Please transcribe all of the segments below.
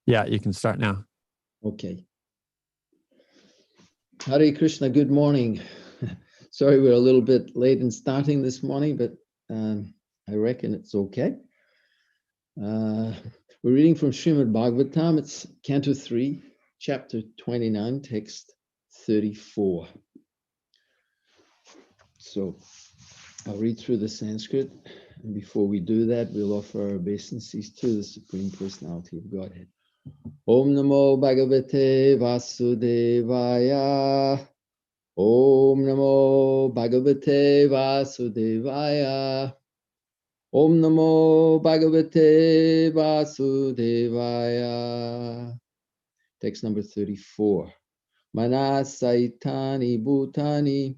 Yeah, you can start now. Okay. Hare Krishna, good morning. Sorry we're a little bit late in starting this morning, but I reckon it's okay. We're reading from Srimad Bhagavatam. It's Canto 3, Chapter 29, Text 34. So I'll read through the Sanskrit. And before we do that, we'll offer our obeisances to the Supreme Personality of Godhead. Om Namo Bhagavate Vasudevaya. Om Namo Bhagavate Vasudevaya. Om Namo Bhagavate Vasudevaya. Text number 34. Manasaitani Bhutani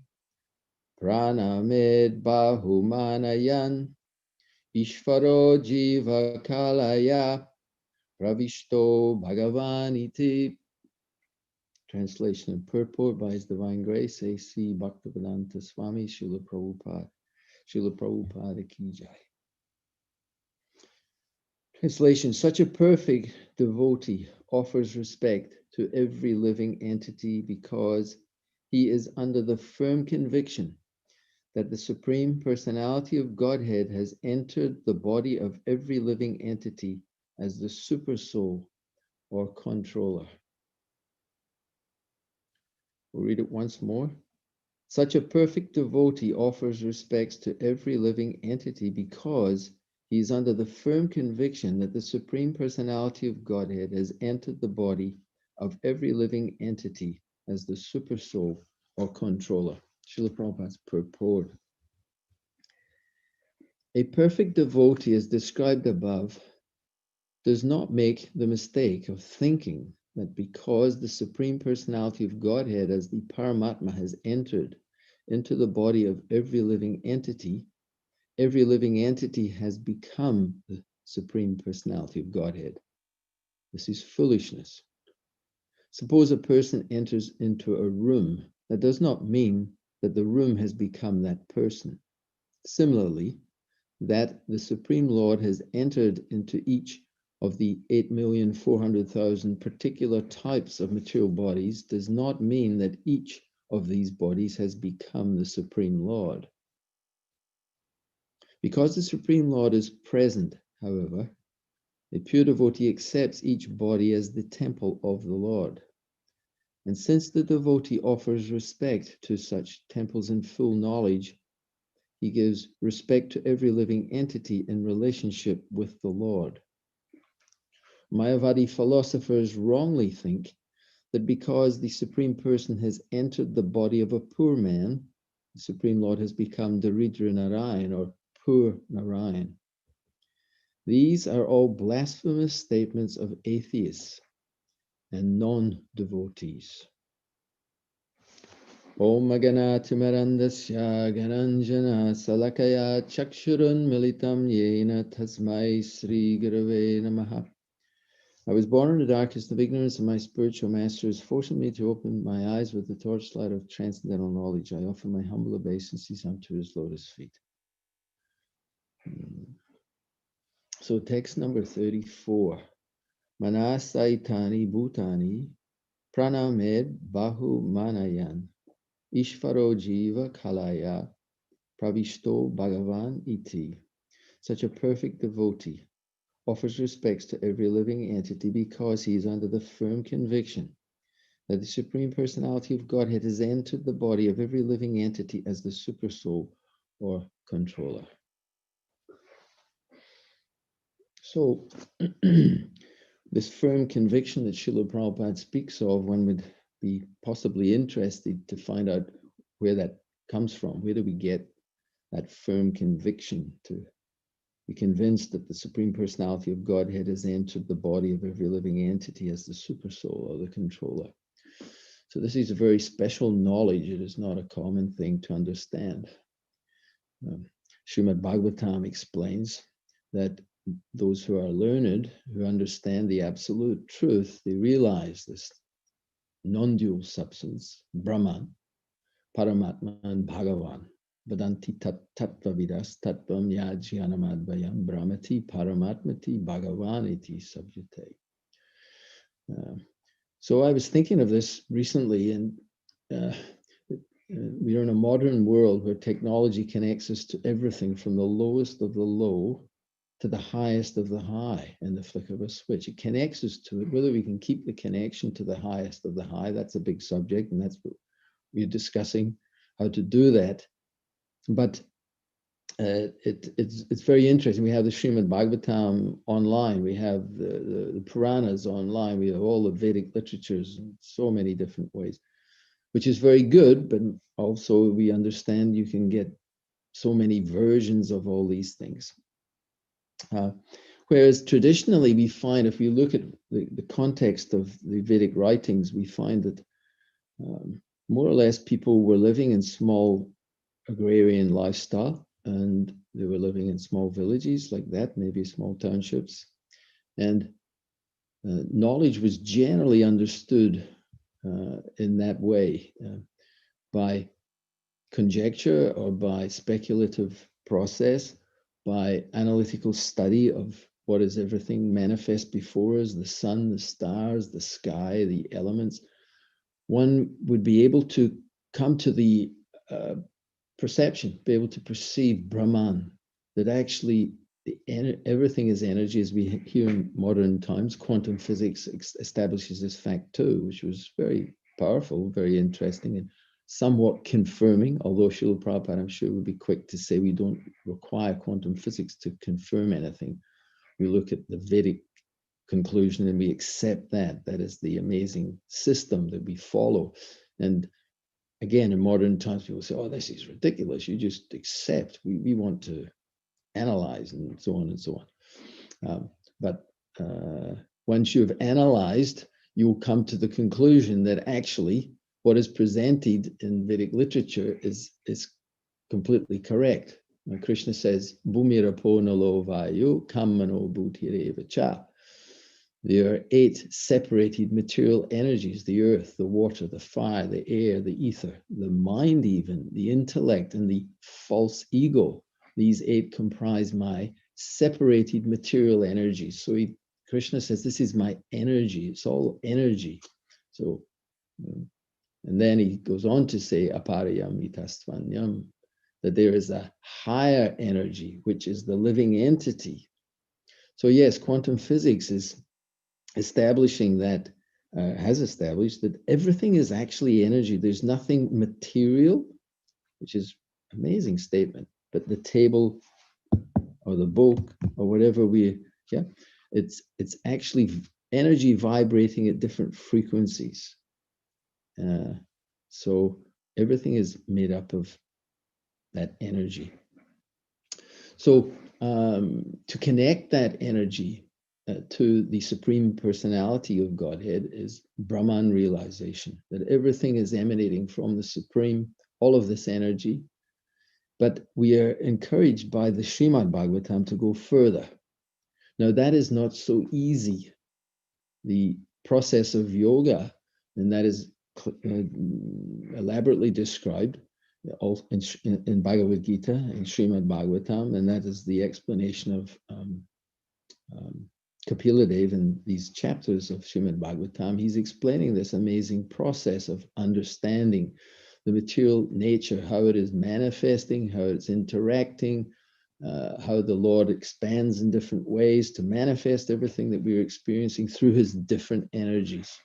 Pranamed Bahumanayan Ishvaro Jiva Kalaya Pravishto Bhagavaniti. Translation and purport by His Divine Grace, A.C. Bhaktivedanta Swami Srila Prabhupada. Srila Prabhupada Ki Jai. Translation: such a perfect devotee offers respect to every living entity because he is under the firm conviction that the Supreme Personality of Godhead has entered the body of every living entity as the Supersoul or controller. We'll read it once more. Such a perfect devotee offers respects to every living entity because he is under the firm conviction that the Supreme Personality of Godhead has entered the body of every living entity as the Supersoul or controller. Srila Prabhupada's purport. A perfect devotee, as described above, does not make the mistake of thinking that because the Supreme Personality of Godhead as the Paramatma has entered into the body of every living entity has become the Supreme Personality of Godhead. This is foolishness. Suppose a person enters into a room. That does not mean that the room has become that person. Similarly, that the Supreme Lord has entered into each of the 8,400,000 particular types of material bodies does not mean that each of these bodies has become the Supreme Lord. Because the Supreme Lord is present, however, a pure devotee accepts each body as the temple of the Lord. And since the devotee offers respect to such temples in full knowledge, he gives respect to every living entity in relationship with the Lord. Mayavadi philosophers wrongly think that because the Supreme Person has entered the body of a poor man, the Supreme Lord has become Daridra Narayan or Poor Narayan. These are all blasphemous statements of atheists and non-devotees. Om Magana Timarandasya Gananjana Salakaya Chakshurun Militam Yena Tasmai Sri Gurave Namaha. I was born in the darkest of ignorance, and my spiritual master is forcing me to open my eyes with the torchlight of transcendental knowledge. I offer my humble obeisances unto his lotus feet. So text number 34. Manasaitani Bhutani Pranamed Bahu Manayan Ishvaro Jiva Kalaya Pravishto Bhagavan Iti. Such a perfect devotee offers respects to every living entity because he is under the firm conviction that the Supreme Personality of Godhead has entered the body of every living entity as the Supersoul or controller. So, this firm conviction that Srila Prabhupada speaks of, one would be possibly interested to find out where that comes from. Where do we get that firm conviction to be convinced that the Supreme Personality of Godhead has entered the body of every living entity as the Supersoul or the controller? So this is a very special knowledge. It is not a common thing to understand. Srimad Bhagavatam explains that those who are learned, who understand the absolute truth, they realize this non-dual substance, Brahman, Paramatma, and Bhagavan. Vadanti tattva vidas tattvam yajyanamadvayam brahmati paramatmati bhagavaniti sabjate. So I was thinking of this recently, and we are in a modern world where technology connects us to everything from the lowest of the low to the highest of the high in the flick of a switch. It connects us to it. Whether we can keep the connection to the highest of the high, that's a big subject, and that's what we're discussing, how to do that. But it's very interesting. We have the Srimad Bhagavatam online. We have the Puranas online. We have all the Vedic literatures in so many different ways, which is very good. But also we understand you can get so many versions of all these things. Whereas traditionally we find, if we look at the context of the Vedic writings, we find that more or less people were living in small agrarian lifestyle, and they were living in small villages like that, maybe small townships. And knowledge was generally understood in that way, by conjecture or by speculative process, by analytical study of what is everything manifest before us, the sun, the stars, the sky, the elements. One would be able to come to the perception, be able to perceive Brahman, that actually everything is energy, as we hear in modern times. Quantum physics establishes this fact too, which was very powerful, very interesting, and somewhat confirming, although Srila Prabhupada, I'm sure, would be quick to say we don't require quantum physics to confirm anything. We look at the Vedic conclusion and we accept that. That is the amazing system that we follow. And again, in modern times, people say, oh, this is ridiculous. You just accept. We want to analyze, and so on and so on. But once you've analyzed, you'll come to the conclusion that actually what is presented in Vedic literature is completely correct. Now, Krishna says, Bhumirapo nalo vayu kammano bhutireva cha. There are 8 separated material energies: the earth, the water, the fire, the air, the ether, the mind even, the intellect, and the false ego. These 8 comprise my separated material energies. So Krishna says, this is my energy. It's all energy. So, and then he goes on to say, aparayamitastvanyam, that there is a higher energy, which is the living entity. So yes, quantum physics is establishing that, has established that everything is actually energy. There's nothing material, which is an amazing statement, but the table or the book or whatever it's actually energy vibrating at different frequencies. So everything is made up of that energy. So to connect that energy to the Supreme Personality of Godhead is Brahman realization, that everything is emanating from the Supreme, all of this energy. But we are encouraged by the Srimad Bhagavatam to go further. Now, that is not so easy. The process of yoga, and that is elaborately described in Bhagavad Gita, in Srimad Bhagavatam, and that is the explanation of Kapila Dev in these chapters of Srimad Bhagavatam. He's explaining this amazing process of understanding the material nature, how it is manifesting, how it's interacting, how the Lord expands in different ways to manifest everything that we're experiencing through his different energies.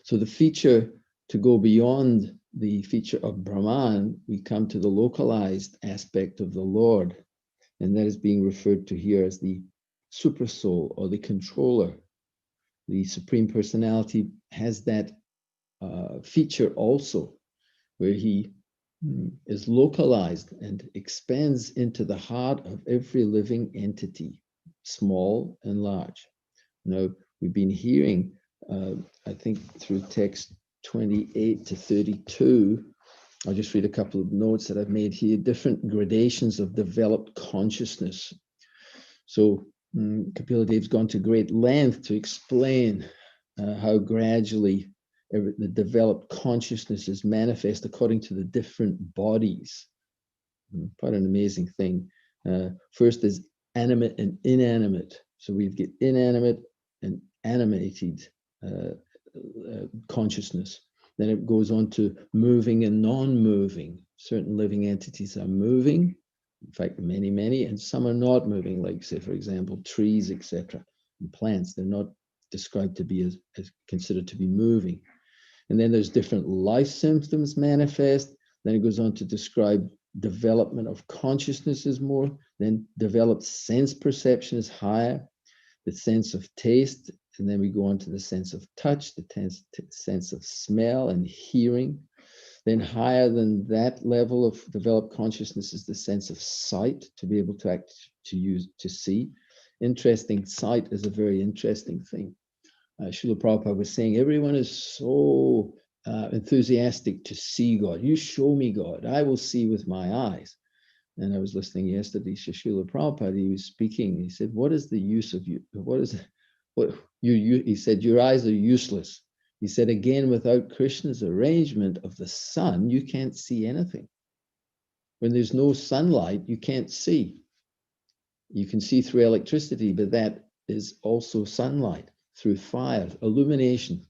So the feature, to go beyond the feature of Brahman, we come to the localized aspect of the Lord, and that is being referred to here as the Supersoul or the controller. The Supreme Personality has that feature also, where he is localized and expands into the heart of every living entity, small and large. Now, we've been hearing, I think through text 28 to 32, I'll just read a couple of notes that I've made here, different gradations of developed consciousness. So Kapila Dev's gone to great length to explain how gradually the developed consciousness is manifest according to the different bodies. Quite an amazing thing. First is animate and inanimate. So we get inanimate and animated consciousness. Then it goes on to moving and non-moving. Certain living entities are moving, in fact, many, and some are not moving, like, say, for example, trees, etc. And plants, they're not described to be as considered to be moving. And then there's different life symptoms manifest. Then it goes on to describe development of consciousness is more, then developed sense perception is higher, the sense of taste, and then we go on to the sense of touch, the sense of smell and hearing. Then higher than that level of developed consciousness is the sense of sight, to be able to to see. Interesting, sight is a very interesting thing. Srila Prabhupada was saying, everyone is so enthusiastic to see God. You show me God, I will see with my eyes. And I was listening yesterday to Srila Prabhupada. He was speaking. He said, "What is the use of you? He said, your eyes are useless." He said, again, without Krishna's arrangement of the sun, you can't see anything. When there's no sunlight, you can't see. You can see through electricity, but that is also sunlight, through fire, illumination.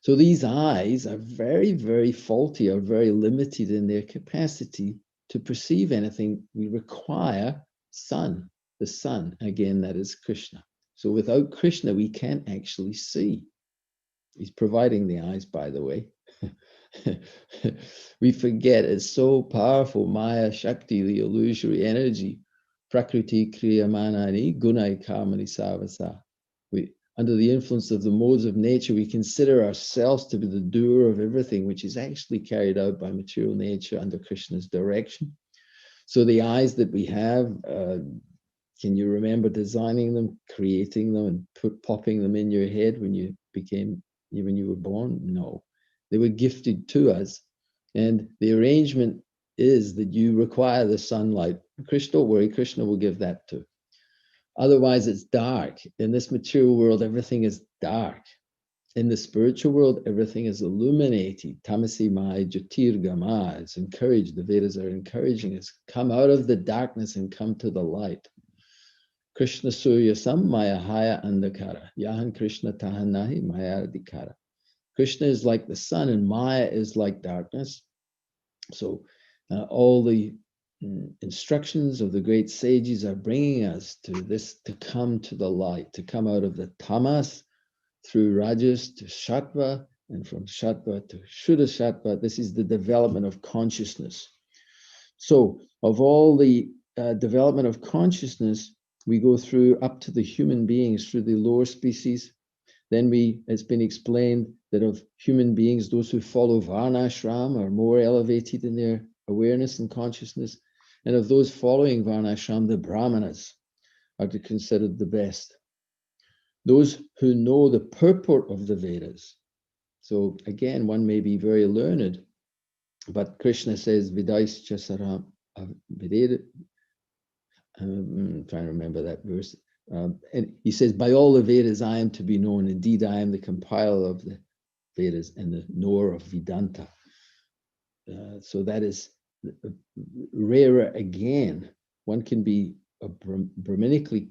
So these eyes are very, very faulty, or very limited in their capacity to perceive anything. We require sun, the sun. Again, that is Krishna. So without Krishna, we can't actually see. He's providing the eyes, by the way. We forget it's so powerful. Maya Shakti, the illusory energy. Prakriti Kriyamanani Gunai Kamani Savasa. Under the influence of the modes of nature, we consider ourselves to be the doer of everything, which is actually carried out by material nature under Krishna's direction. So the eyes that we have, can you remember designing them, creating them, and popping them in your head when you were born? No, they were gifted to us. And the arrangement is that you require the sunlight. Krishna, don't worry, Krishna will give that too. Otherwise, it's dark. In this material world, everything is dark. In the spiritual world, everything is illuminated. Tamasi Mai Jyotirgama. It's encouraged. The Vedas are encouraging us. Come out of the darkness and come to the light. Krishna Surya Sam Maya Haya Andakara. Yahan Krishna Tahanahi Maya Adhikara. Krishna is like the sun and Maya is like darkness. So all the instructions of the great sages are bringing us to this, to come to the light, to come out of the tamas through rajas to sattva, and from sattva to shuddha sattva. This is the development of consciousness. So of all the development of consciousness, we go through up to the human beings, through the lower species. Then it's been explained that of human beings, those who follow varnashram are more elevated in their awareness and consciousness. And of those following varnashram, the brahmanas are considered the best. Those who know the purport of the Vedas. So again, one may be very learned, but Krishna says, Vidaischa saram Vededa. I'm trying to remember that verse. And he says, by all the Vedas I am to be known. Indeed, I am the compiler of the Vedas and the knower of Vedanta. So that is rarer again. One can be Brahmanically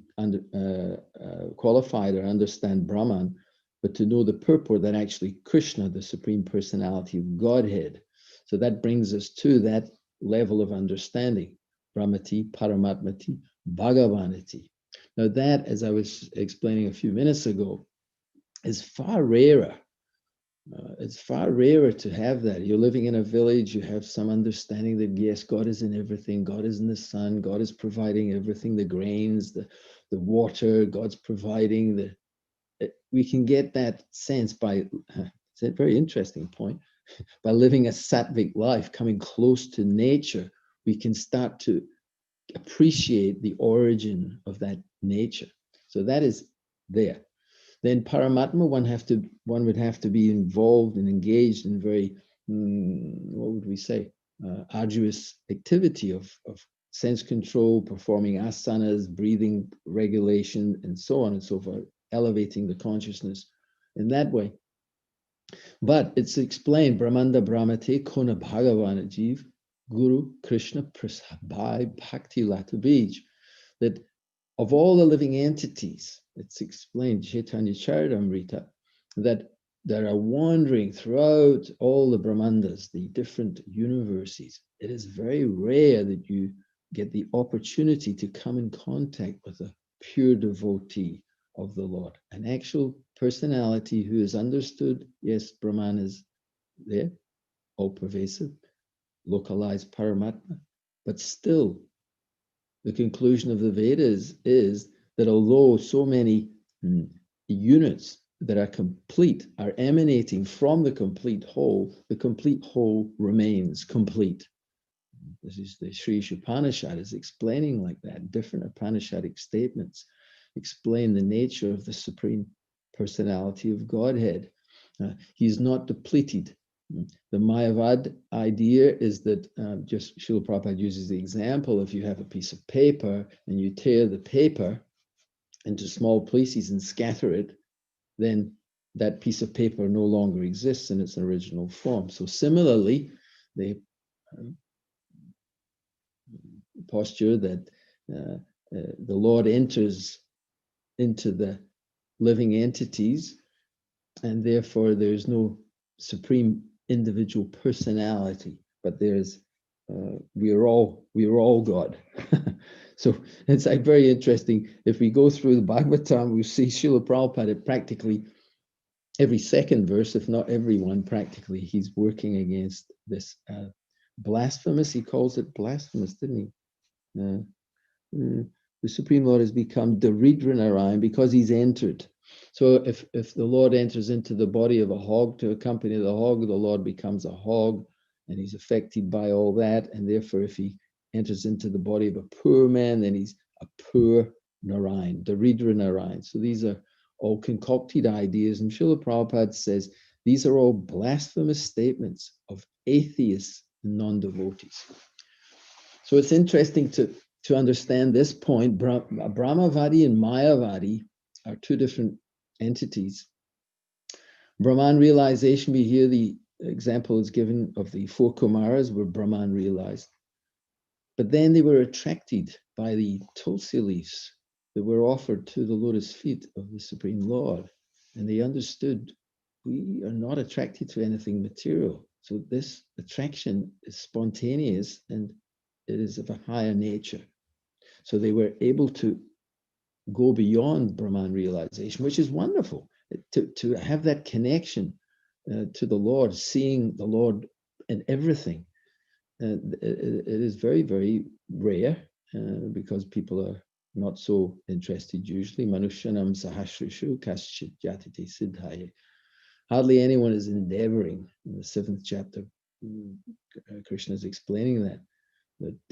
qualified or understand Brahman, but to know the purport that actually Krishna, the Supreme Personality of Godhead. So that brings us to that level of understanding. Brahmati, Paramatmati, Bhagavanati. Now that, as I was explaining a few minutes ago, is far rarer. It's far rarer to have that. You're living in a village, you have some understanding that yes, God is in everything. God is in the sun. God is providing everything, the grains, the water, God's providing. We can get that sense by, it's a very interesting point, by living a sattvic life, coming close to nature, we can start to appreciate the origin of that nature. So that is there. Then Paramatma, one would have to be involved and engaged in very, what would we say, arduous activity of sense control, performing asanas, breathing regulation, and so on and so forth, elevating the consciousness in that way. But it's explained, Brahmanda Brahmate Kona Bhagavan Ajiv, Guru Krishna Prasabhai Bhakti Lata Bij, that of all the living entities, it's explained, Chaitanya Charitamrita, that are wandering throughout all the Brahmandas, the different universes. It is very rare that you get the opportunity to come in contact with a pure devotee of the Lord, an actual personality who has understood, yes, Brahman is there, all pervasive, localized Paramatma, but still the conclusion of the Vedas is that although so many units that are complete are emanating from the complete whole remains complete. This is the Sri Upanishad is explaining like that. Different Upanishadic statements explain the nature of the Supreme Personality of Godhead. He's not depleted. The Mayavad idea is that just Srila Prabhupada uses the example, if you have a piece of paper and you tear the paper into small pieces and scatter it, then that piece of paper no longer exists in its original form. So similarly, the posture that the Lord enters into the living entities, and therefore there's no supreme individual personality, but there's we are all God. So it's like very interesting. If we go through the Bhagavatam, we see Srila Prabhupada practically every second verse, if not every one, practically he's working against this blasphemous. He calls it blasphemous, didn't he? The Supreme Lord has become Daridra Narayan because he's entered. So if the Lord enters into the body of a hog to accompany the hog, the Lord becomes a hog and he's affected by all that. And therefore, if he enters into the body of a poor man, then he's a poor Narayan, Daridra Narayan. So these are all concocted ideas. And Srila Prabhupada says these are all blasphemous statements of atheists and non-devotees. So it's interesting to understand this point. Brahmavadi and Mayavadi are two different entities. Brahman realization, we hear the example is given of the four Kumaras where Brahman realized. But then they were attracted by the tulsi leaves that were offered to the lotus feet of the Supreme Lord. And they understood we are not attracted to anything material. So this attraction is spontaneous and it is of a higher nature. So they were able to go beyond Brahman realization, which is wonderful, to have that connection to the Lord, seeing the Lord in everything. It is very, very rare because people are not so interested usually. Manushyanam sahasrishu kaschit jatite siddhaye. Hardly anyone is endeavoring. In the 7th chapter, Krishna is explaining that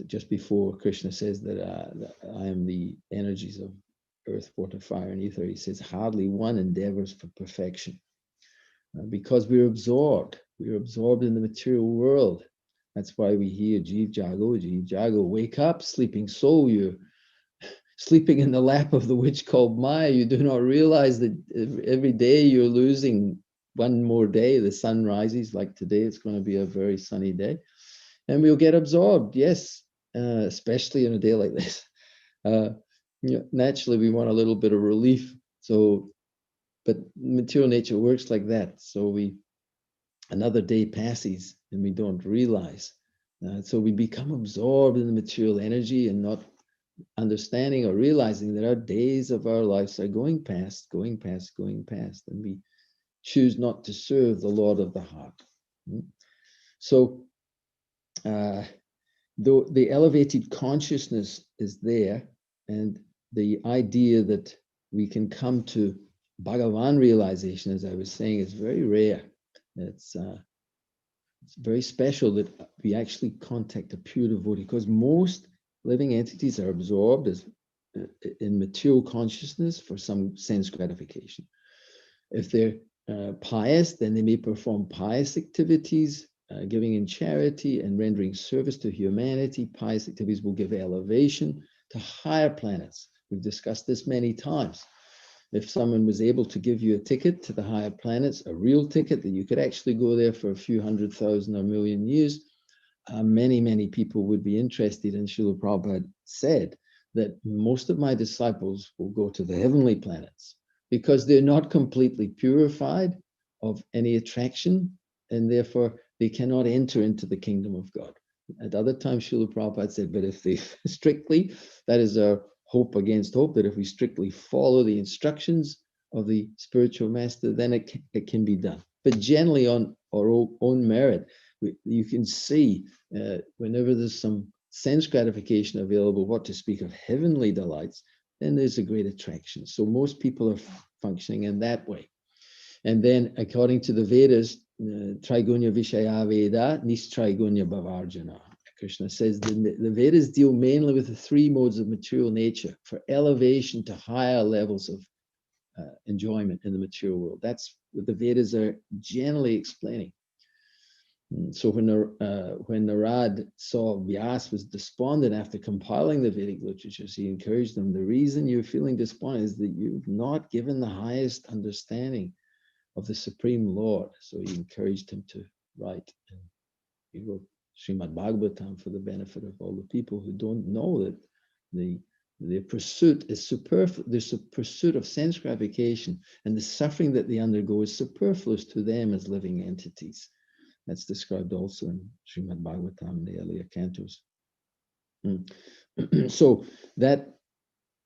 just before Krishna says that I am the energies of earth, water, fire, and ether, he says hardly one endeavors for perfection because we're absorbed. We're absorbed in the material world. That's why we hear Jeev Jago, wake up, sleeping soul. You're sleeping in the lap of the witch called Maya. You do not realize that every day you're losing one more day. The sun rises, like today, it's going to be a very sunny day. And we'll get absorbed, yes, especially in a day like this. Naturally, we want a little bit of relief. So, but material nature works like that. So another day passes and we don't realize. So we become absorbed in the material energy and not understanding or realizing that our days of our lives are going past, and we choose not to serve the Lord of the heart. So, though the elevated consciousness is there, and the idea that we can come to Bhagavan realization, as I was saying, is very rare. It's very special that we actually contact a pure devotee, because most living entities are absorbed in material consciousness for some sense gratification. If they're pious, then they may perform pious activities, giving in charity and rendering service to humanity. Pious activities will give elevation to higher planets. We've discussed this many times. If someone was able to give you a ticket to the higher planets, a real ticket that you could actually go there for a few 100,000 or million years, many people would be interested. And Srila Prabhupada said that most of my disciples will go to the heavenly planets because they're not completely purified of any attraction, and therefore they cannot enter into the kingdom of God. At other times, Srila Prabhupada said, but if they strictly, that is our hope against hope, that if we strictly follow the instructions of the spiritual master, then it can be done. But generally on our own merit, you can see whenever there's some sense gratification available, what to speak of heavenly delights, then there's a great attraction. So most people are functioning in that way. And then according to the Vedas, Trigunya Vishaya Veda, Nistrigunya Bhavarjana. Krishna says the Vedas deal mainly with the three modes of material nature for elevation to higher levels of enjoyment in the material world. That's what the Vedas are generally explaining. So when Narad saw Vyas was despondent after compiling the Vedic literatures, he encouraged them, the reason you're feeling despondent is that you've not given the highest understanding of the Supreme Lord. So he encouraged him to write. And he wrote Srimad Bhagavatam for the benefit of all the people who don't know that the pursuit is superfluous. The pursuit of sense gratification and the suffering that they undergo is superfluous to them as living entities. That's described also in Srimad Bhagavatam, the earlier cantos. So that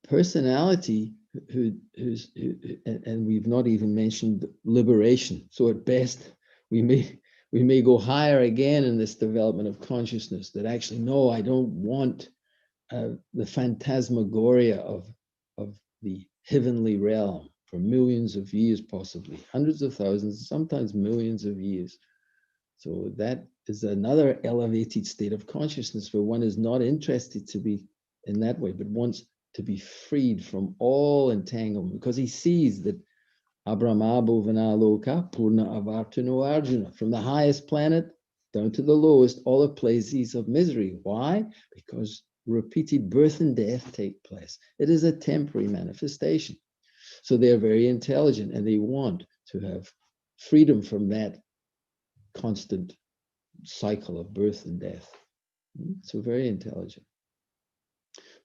personality and we've not even mentioned liberation. So at best, we may go higher again in this development of consciousness that actually, no, I don't want the phantasmagoria of the heavenly realm for millions of years, possibly hundreds of thousands, sometimes millions of years. So that is another elevated state of consciousness where one is not interested to be in that way, but wants to be freed from all entanglement, because he sees that Abrahmabo Vanaloka Purna Avartano Arjuna, from the highest planet down to the lowest, all the places of misery. Why? Because repeated birth and death take place. It is a temporary manifestation. So they're very intelligent and they want to have freedom from that constant cycle of birth and death. So very intelligent.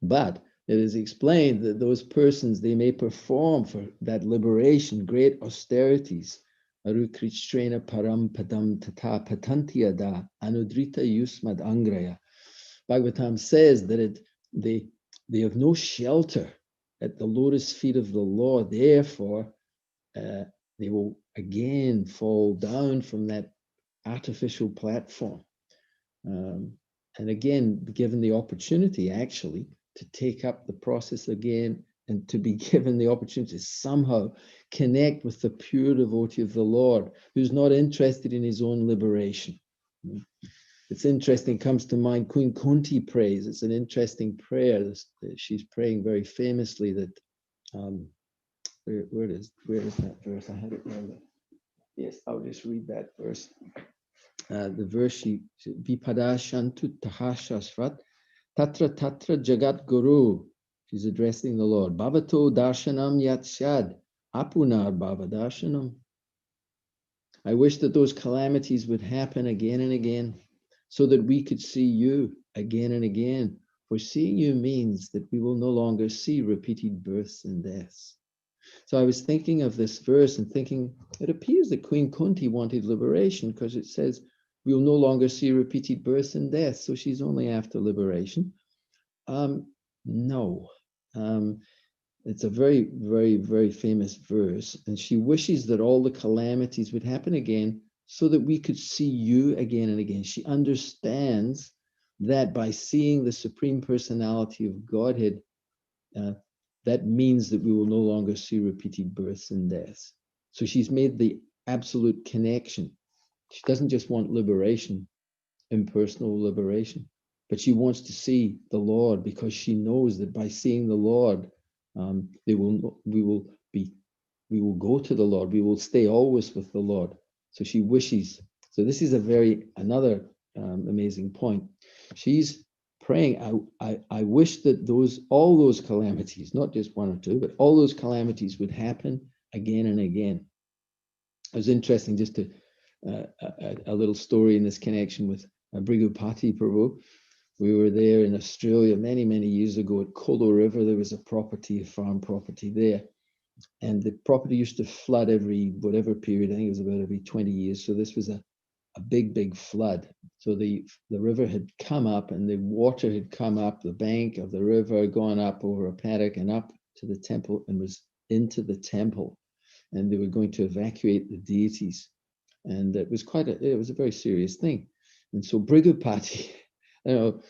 But it is explained that those persons, they may perform for that liberation great austerities. Arukritrena param padam tata patantiyada anudrita yusmad angraya. Bhagavatam says that they have no shelter at the lotus feet of the Lord. Therefore, they will again fall down from that artificial platform. And again, given the opportunity actually to take up the process again and to be given the opportunity to somehow connect with the pure devotee of the Lord who's not interested in his own liberation. It's interesting, comes to mind, Queen Kunti prays. It's an interesting prayer. She's praying very famously that, where is that verse? I had it earlier. Yes, I'll just read that verse. The verse, she Vipada Shantu Tahashasvat Tatra Tatra Jagat Guru. She's addressing the Lord. Bhavato Darshanam Yatshad Apunar Bhavadarshanam. I wish that those calamities would happen again and again so that we could see you again and again. For seeing you means that we will no longer see repeated births and deaths. So I was thinking of this verse and thinking, it appears that Queen Kunti wanted liberation because it says, we will no longer see repeated births and deaths. So she's only after liberation. No. It's a very, very, very famous verse. And she wishes that all the calamities would happen again so that we could see you again and again. She understands that by seeing the Supreme Personality of Godhead, that means that we will no longer see repeated births and deaths. So she's made the absolute connection. She doesn't just want liberation, impersonal liberation, but she wants to see the Lord because she knows that by seeing the Lord, we will go to the Lord. We will stay always with the Lord. So she wishes. So this is another amazing point. She's praying. I wish that all those calamities, not just one or two, but all those calamities would happen again and again. It was interesting just to a little story in this connection with Brigupati Prabhu. We were there in Australia many, many years ago at Colo River. There was a property, a farm property there. And the property used to flood every, whatever period, I think it was about every 20 years. So this was a big, big flood. So the river had come up and the water had come up the bank of the river, gone up over a paddock and up to the temple and was into the temple. And they were going to evacuate the deities. And it was it was a very serious thing. And so Brigupati, I don't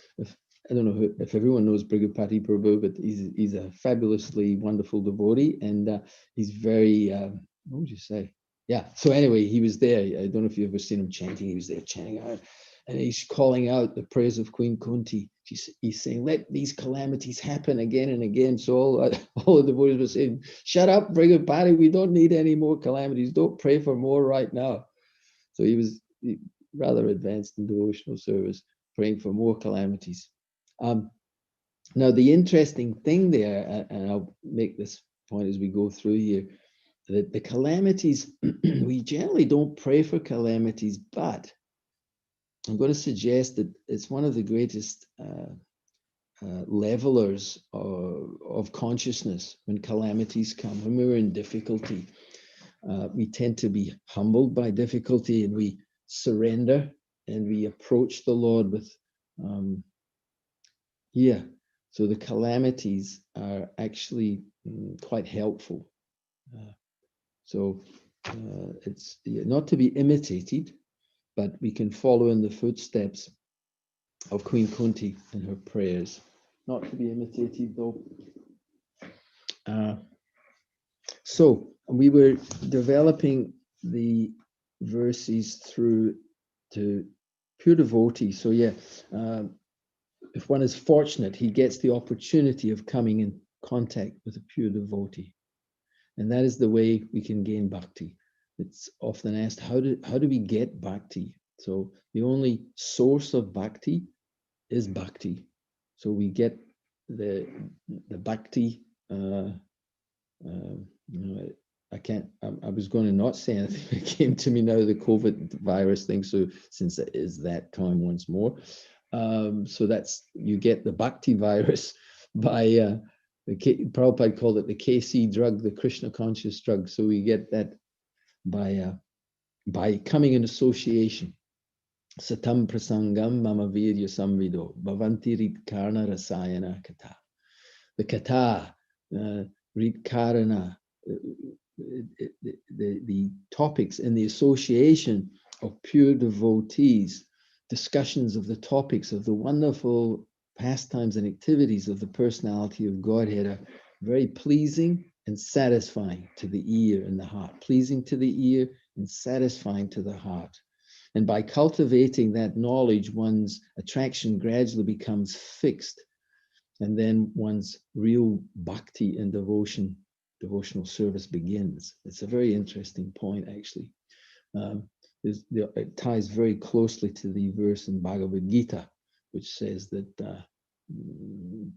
know if everyone knows Brigupati Prabhu, but he's a fabulously wonderful devotee, and he's very, what would you say? Yeah. So anyway, he was there. I don't know if you've ever seen him chanting. He was there chanting out, and he's calling out the praise of Queen Kunti. He's saying, "Let these calamities happen again and again." So all the devotees were saying, "Shut up, Brigupati. We don't need any more calamities. Don't pray for more right now." So he was rather advanced in devotional service, praying for more calamities. Now, the interesting thing there, and I'll make this point as we go through here, that the calamities, we generally don't pray for calamities, but I'm going to suggest that it's one of the greatest levelers of consciousness when calamities come, when we're in difficulty. We tend to be humbled by difficulty and we surrender and we approach the Lord with, so the calamities are actually quite helpful. It's not to be imitated, but we can follow in the footsteps of Queen Kunti and her prayers. Not to be imitated though. So we were developing the verses through to pure devotee. So if one is fortunate, he gets the opportunity of coming in contact with a pure devotee. And that is the way we can gain bhakti. It's often asked, how do we get bhakti? So the only source of bhakti is bhakti. So we get the bhakti. I was going to not say anything. It came to me now, the COVID virus thing. So since it is that time once more. So you get the bhakti virus by, Prabhupada called it the KC drug, the Krishna conscious drug. So we get that by coming in association. Satam prasangam mama virya samvido bhavanti ritkarna rasayana kata. The kata, ritkarana, the topics in the association of pure devotees, discussions of the topics of the wonderful pastimes and activities of the personality of Godhead are very pleasing and satisfying to the ear and the heart. Pleasing to the ear and satisfying to the heart. And by cultivating that knowledge, one's attraction gradually becomes fixed. And then one's real bhakti and devotional service begins. It's a very interesting point, actually. It ties very closely to the verse in Bhagavad Gita, which says that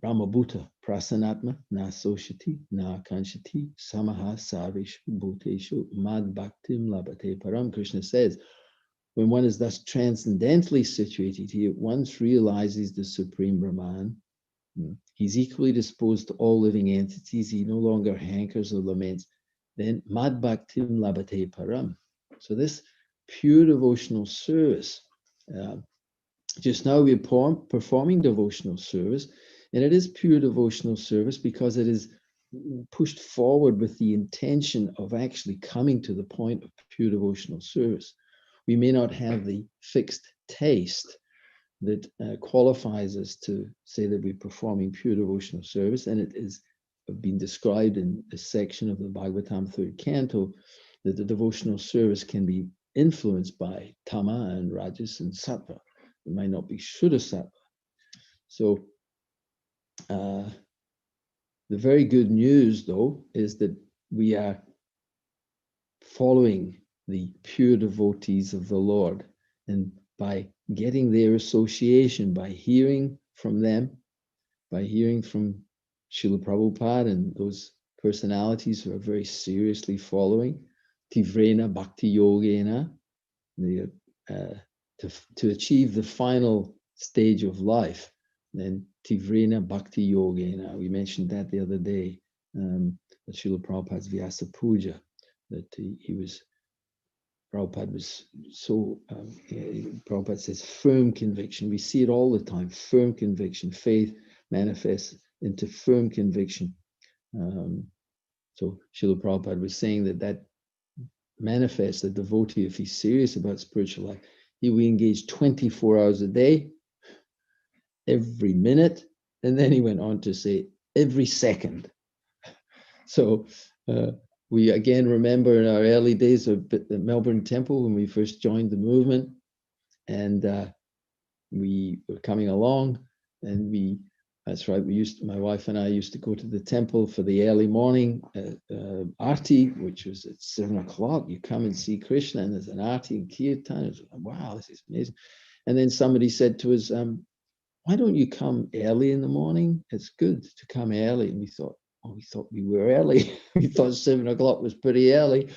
Brahmabhuta prasanatma na soshati na kanshati samaha sarveshu bhuteshu mad bhaktim labate param. Krishna says, when one is thus transcendentally situated, he at once realizes the Supreme Brahman. He's equally disposed to all living entities. He no longer hankers or laments. Then mad bhaktim labate param. So this pure devotional service, just now we're performing devotional service, and it is pure devotional service because it is pushed forward with the intention of actually coming to the point of pure devotional service. We may not have the fixed taste that qualifies us to say that we're performing pure devotional service, and it is been described in a section of the Bhagavatam 3rd canto that the devotional service can be influenced by Tama and Rajas and Sattva. It might not be Shuddha Sattva. So the very good news, though, is that we are following the pure devotees of the Lord, and by getting their association, by hearing from them, by hearing from Srila Prabhupada and those personalities who are very seriously following Tivrena Bhakti Yogena, to achieve the final stage of life, then Tivrena Bhakti Yogena. We mentioned that the other day, that Srila Prabhupada's Vyasa Puja, that Prabhupada was so, Prabhupada says firm conviction. We see it all the time, firm conviction. Faith manifests into firm conviction. So Srila Prabhupada was saying that manifests the devotee, if he's serious about spiritual life, he will engage 24 hours a day, every minute, and then he went on to say every second. So we again remember in our early days of the Melbourne Temple when we first joined the movement, and we were coming along, and that's right, my wife and I used to go to the temple for the early morning arti, which was at 7 o'clock. You come and see Krishna, and there's an arti and kirtan. It's like, wow, this is amazing. And then somebody said to us, why don't you come early in the morning? It's good to come early. And we thought we were early. We thought 7 o'clock was pretty early.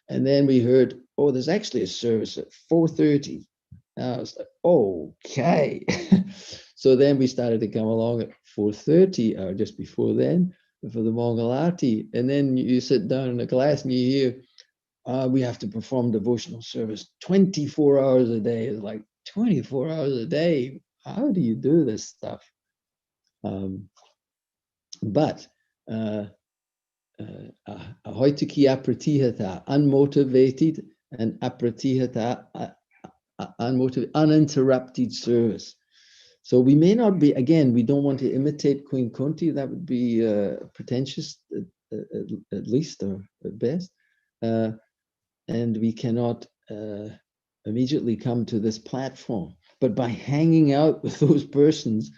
And then we heard, oh, there's actually a service at 4:30. I was like, okay. So then we started to come along at 4:30 or just before then for the Mongol Arti. And then you sit down in a class and you hear, we have to perform devotional service 24 hours a day. It's like 24 hours a day. How do you do this stuff? But ahoitiki apratihata, unmotivated and apratihata, unmotivated, uninterrupted service. So we may not be, again, we don't want to imitate Queen Kunti. That would be pretentious at least or at best. And we cannot immediately come to this platform. But by hanging out with those persons,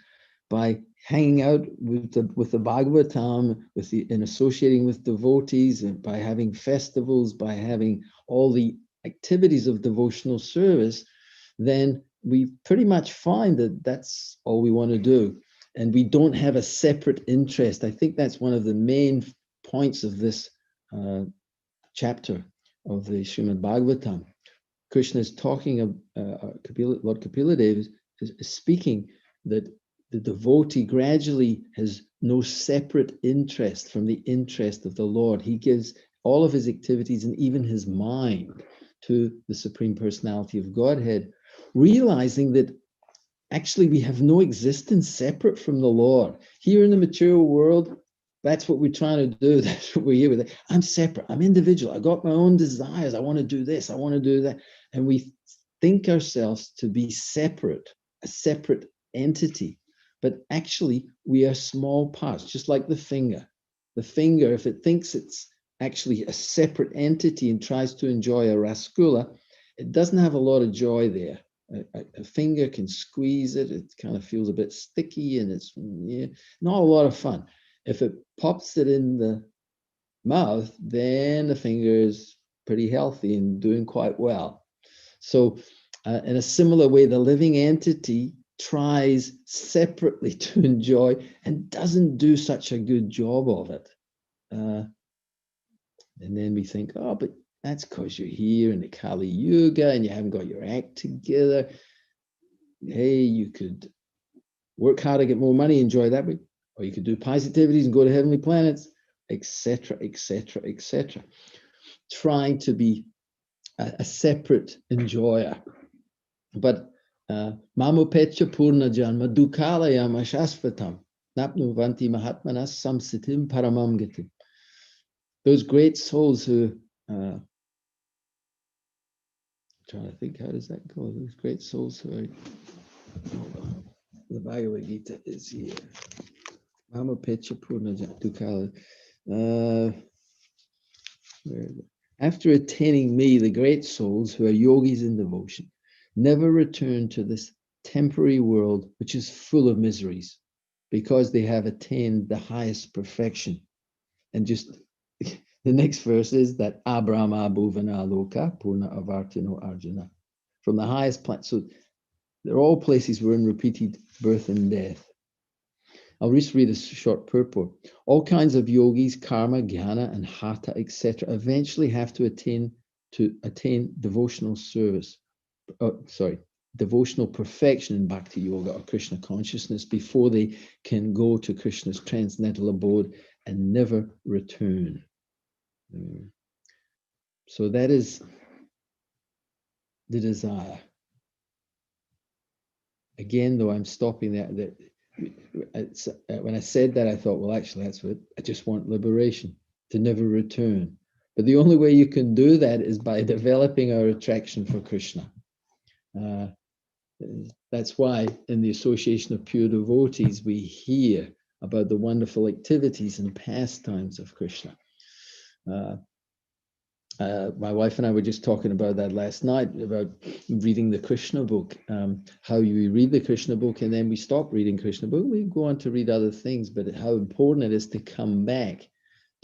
by hanging out with the Bhagavatam, and associating with devotees, and by having festivals, by having all the activities of devotional service, then we pretty much find that that's all we want to do. And we don't have a separate interest. I think that's one of the main points of this chapter of the Srimad Bhagavatam. Krishna is talking, Lord Kapila Dev is speaking that the devotee gradually has no separate interest from the interest of the Lord. He gives all of his activities and even his mind to the Supreme Personality of Godhead, realizing that actually we have no existence separate from the Lord. Here in the material world, that's what we're trying to do. That's what we're here with. I'm separate. I'm individual. I got my own desires. I want to do this. I want to do that. And we think ourselves to be separate, a separate entity. But actually, we are small parts, just like the finger. The finger, if it thinks it's actually a separate entity and tries to enjoy a rasgula, it doesn't have a lot of joy there. A finger can squeeze it. It kind of feels a bit sticky, and it's not a lot of fun. If it pops it in the mouth, then the finger is pretty healthy and doing quite well. So in a similar way, the living entity tries separately to enjoy and doesn't do such a good job of it. And then we think, oh, but that's because you're here in the Kali Yuga and you haven't got your act together. Hey, you could work hard to get more money, enjoy that way. Or you could do positivities and go to heavenly planets, etc., etc., etc. Trying to be a separate enjoyer. But Mamopecha Purna Janma Dukalayam Ashasvatam Napnuvanti Mahatmanas Samsitim Paramam Gitim. Those great souls who, I'm trying to think, how does that go? Those great souls who are, the Bhagavad Gita is here. Mamopecha Purna Dukala. After attaining me, the great souls who are yogis in devotion never return to this temporary world which is full of miseries, because they have attained the highest perfection. And just the next verse is that Abrahma Bhuvana Loka Purna Avartino Arjuna. From the highest planet. So they're all places wherein repeated birth and death. I'll just read a short purport. All kinds of yogis, karma, jnana, and hatha, etc., eventually have to attain devotional service. devotional perfection in Bhakti Yoga or Krishna consciousness before they can go to Krishna's transcendental abode and never return. So that is the desire. Again, though, I'm stopping that when I said that, I thought, well, actually, that's what I just want: liberation, to never return. But the only way you can do that is by developing our attraction for Krishna. That's why in the Association of Pure Devotees, we hear about the wonderful activities and pastimes of Krishna. My wife and I were just talking about that last night, about reading the Krishna book, how you read the Krishna book and then we stop reading Krishna book, we go on to read other things, but how important it is to come back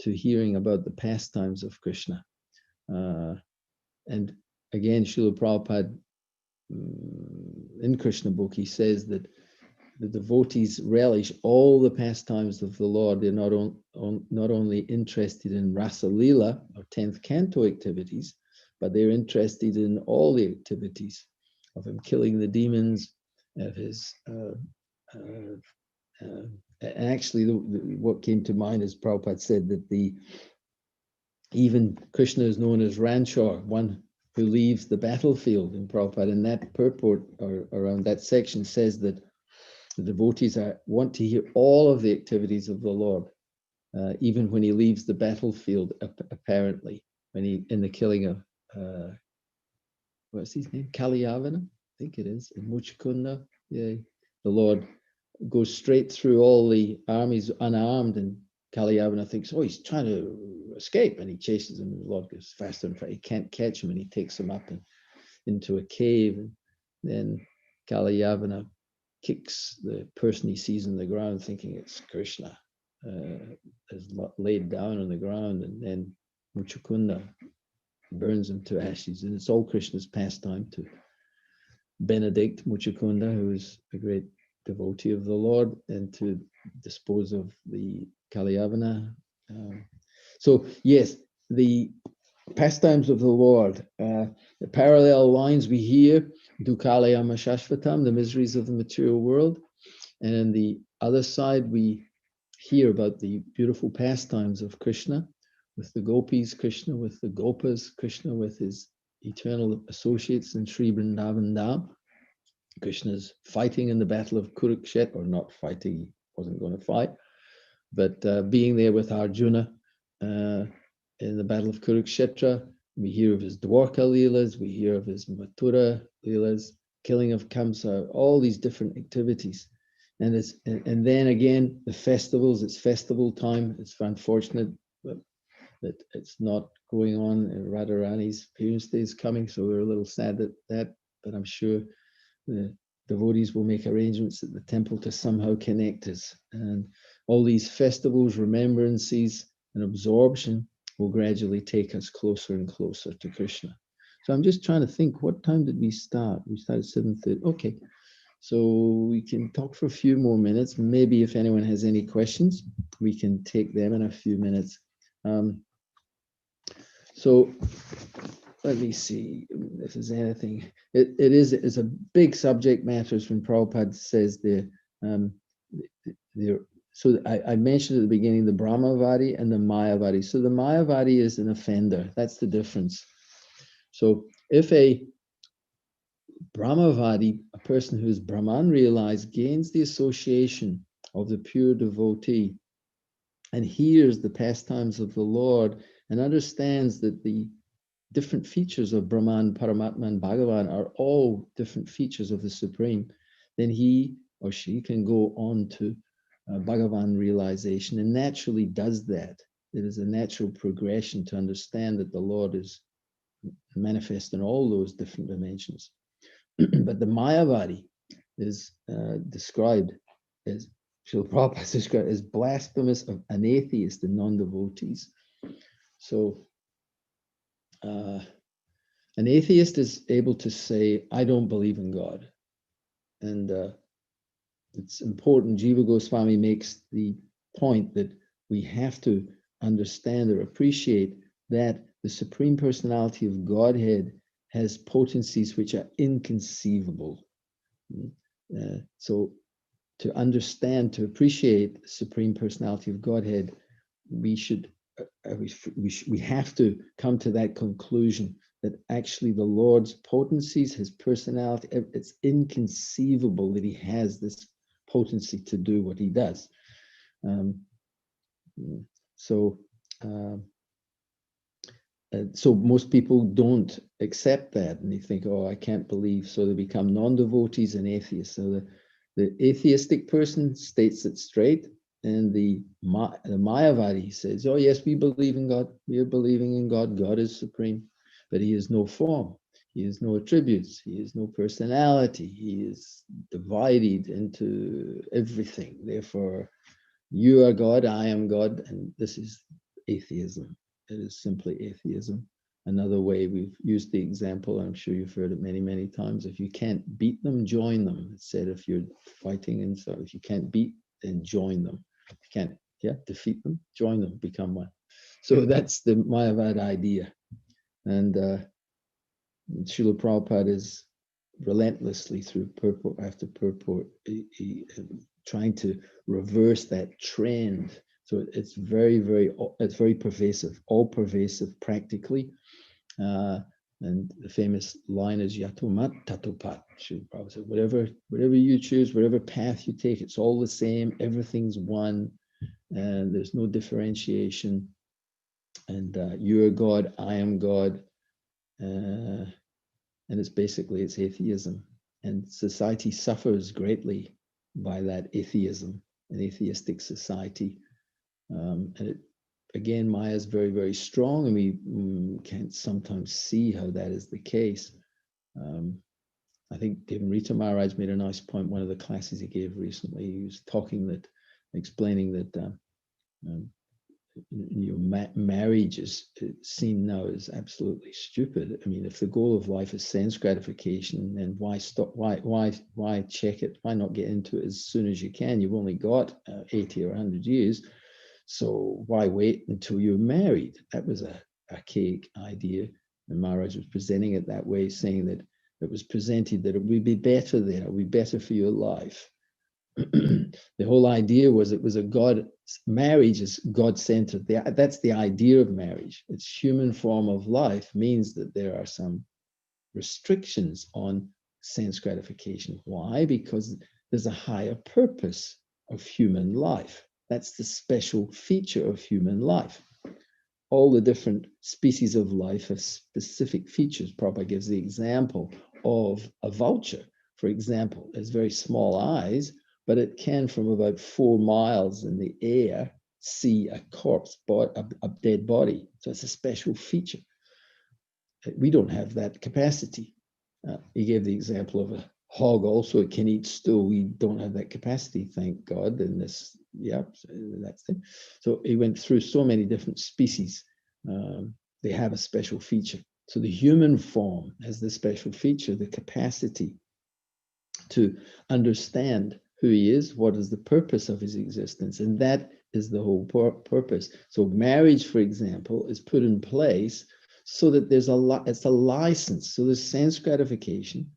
to hearing about the pastimes of Krishna. And again, Srila Prabhupada, in Krishna book, he says that the devotees relish all the pastimes of the Lord. They're not only interested in Rasa Leela or 10th canto activities, but they're interested in all the activities of him killing the demons, of his actually what came to mind is Prabhupada said that even Krishna is known as Ranchor, one who leaves the battlefield in Prabhupada. And that purport or around that section says that the devotees want to hear all of the activities of the Lord, even when he leaves the battlefield, apparently, when he, in the killing of, what's his name? Kaliyavana, I think it is, in Muchukunda. Yeah, the Lord goes straight through all the armies unarmed, and Kaliyavana thinks, oh, he's trying to escape, and he chases him, and the Lord goes faster and faster. He can't catch him, and he takes him up into a cave, and then Kaliyavana kicks the person he sees on the ground, thinking it's Krishna, is laid down on the ground, and then Muchukunda burns him to ashes. And it's all Krishna's pastime to benedict Muchukunda, who is a great devotee of the Lord, and to dispose of the Kaliyavana. So yes, the pastimes of the Lord, the parallel lines we hear, Dukalayama Shashvatam, the miseries of the material world. And on the other side, we hear about the beautiful pastimes of Krishna, with the gopis, Krishna with the gopas, Krishna with his eternal associates in Sri Vrindavan Dham. Krishna's fighting in the battle of Kurukshetra, or not fighting, he wasn't going to fight, but being there with Arjuna in the battle of Kurukshetra. We hear of his Dwarka Leelas, we hear of his Mathura Leelas, killing of Kamsa, all these different activities. And then again, the festivals, it's festival time. It's unfortunate that it's not going on. Radharani's parents' day is coming, so we're a little sad at that, but I'm sure the devotees will make arrangements at the temple to somehow connect us. And all these festivals, remembrances, and absorption will gradually take us closer and closer to Krishna. So I'm just trying to think, what time did we start? We started 7:30. Okay, so we can talk for a few more minutes. Maybe if anyone has any questions, we can take them in a few minutes. So let me see if there's anything. It's a big subject matters when Prabhupada says so I mentioned at the beginning the Brahmavadi and the Mayavadi. So the Mayavadi is an offender. That's the difference. So if a Brahmavadi, a person who is Brahman realized, gains the association of the pure devotee and hears the pastimes of the Lord and understands that the different features of Brahman, Paramatma, and Bhagavan are all different features of the Supreme, then he or she can go on to Bhagavan realization, and naturally does that. It is a natural progression to understand that the Lord is manifest in all those different dimensions. But the Mayavadi is described as, Srila Prabhupada is described as blasphemous of an atheist and non-devotees. So an atheist is able to say, I don't believe in God. And it's important, Jiva Goswami makes the point that we have to understand or appreciate that the Supreme Personality of Godhead has potencies which are inconceivable. So to understand, to appreciate the Supreme Personality of Godhead, we have to come to that conclusion that actually the Lord's potencies, his personality, it's inconceivable that he has this potency to do what he does. So most people don't accept that, and they think, oh, I can't believe, so they become non-devotees and atheists. So the atheistic person states it straight, and the Mayavadi says, oh yes, we believe in God, we are believing in God, God is supreme, but he is no form, he has no attributes, he has no personality, he is divided into everything. Therefore, you are God, I am God, and this is atheism. It is simply atheism. Another way, we've used the example, I'm sure you've heard it many, many times. If you can't beat them, join them. It said if you're fighting, and so if you can't beat, then join them. If you can't defeat them, join them, become one. So that's the Mayavad idea. And Srila Prabhupada is relentlessly through purport after purport, trying to reverse that trend. So it's very pervasive, all pervasive practically. And the famous line is Yatomat Tatopat. Srila Prabhupada said, whatever you choose, whatever path you take, it's all the same, everything's one, and there's no differentiation. And you are God, I am God. And it's atheism. And society suffers greatly by that atheism, an atheistic society. And again, Maya is very, very strong, and we can't sometimes see how that is the case. I think Devarita Maharaj made a nice point, one of the classes he gave recently. He was explaining that marriage is seen now as absolutely stupid. I mean, if the goal of life is sense gratification, then why stop? Why check it? Why not get into it as soon as you can? You've only got 80 or 100 years, so why wait until you're married? That was a archaic idea, and Maharaj was presenting it that way, saying that it was presented that it would be better there, it would be better for your life. The whole idea was it was marriage is God-centered. That's the idea of marriage. Its human form of life means that there are some restrictions on sense gratification. Why? Because there's a higher purpose of human life. That's the special feature of human life. All the different species of life have specific features. Prabhupada gives the example of a vulture, for example. It has very small eyes, but it can, from about 4 miles in the air, see a corpse, a dead body. So it's a special feature. We don't have that capacity. He gave the example of a hog also. It can eat stool. We don't have that capacity, thank God. And that's it. So he went through so many different species. They have a special feature. So the human form has the special feature, the capacity to understand who he is, what is the purpose of his existence, and that is the whole purpose. So marriage, for example, is put in place so that it's a license. So there's sense gratification,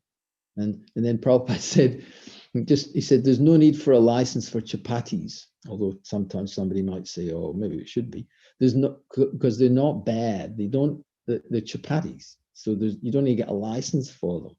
and then Prabhupada said, he said, there's no need for a license for chapatis, although sometimes somebody might say, oh, maybe it should be. There's no, because they're not bad. They don't the chapatis. So you don't need to get a license for them.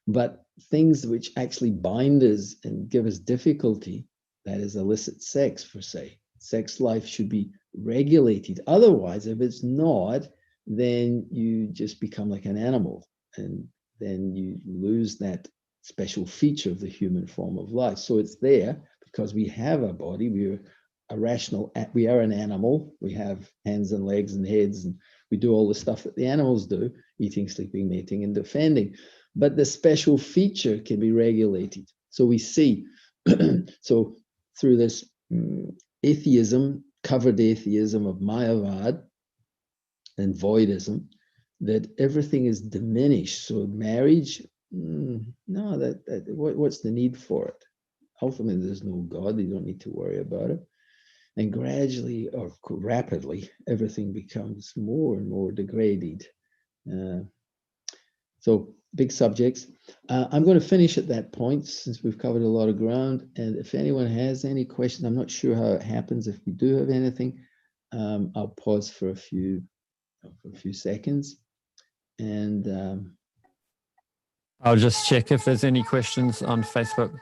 But things which actually bind us and give us difficulty, that is illicit sex, for say, sex life should be regulated. Otherwise, if it's not, then you just become like an animal, and then you lose that special feature of the human form of life. So it's there because we have a body, we are an animal, we have hands and legs and heads, and we do all the stuff that the animals do, eating, sleeping, mating, and defending. But the special feature can be regulated. So we see, so through this atheism, covered atheism of Mayavad and voidism, that everything is diminished. So marriage, no, what's the need for it? Ultimately, there's no God. You don't need to worry about it. And gradually or rapidly, everything becomes more and more degraded. So big subjects. I'm going to finish at that point since we've covered a lot of ground. And if anyone has any questions, I'm not sure how it happens. If you do have anything, I'll pause for a few seconds. And I'll just check if there's any questions on Facebook.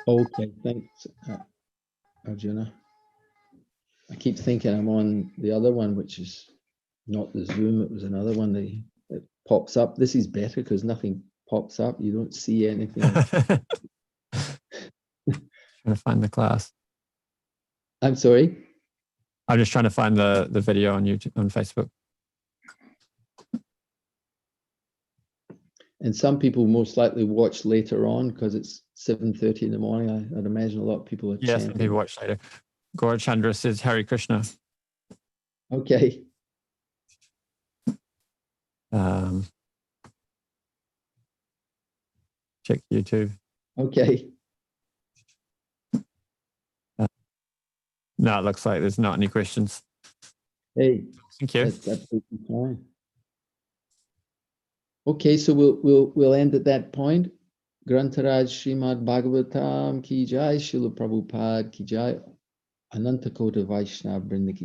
okay, thanks, Arjuna. I keep thinking I'm on the other one, which is not the Zoom. It was another one that pops up. This is better because nothing pops up. You don't see anything. Trying to find the class. I'm sorry? I'm just trying to find the video on YouTube, on Facebook. And some people most likely watch later on because it's 7:30 in the morning. I'd imagine a lot of people are Yes, chanting. people watch later. Gaurachandra says Hare Krishna. Okay. Check YouTube. Okay. No, it looks like there's not any questions. Hey, Thank you. that's absolutely fine. Okay, so we'll end at that point. Grantaraj Srimad Bhagavatam ki jai, Srila Prabhupada ki jai, Ananta Kota Vaishnava Vrinda ki jai.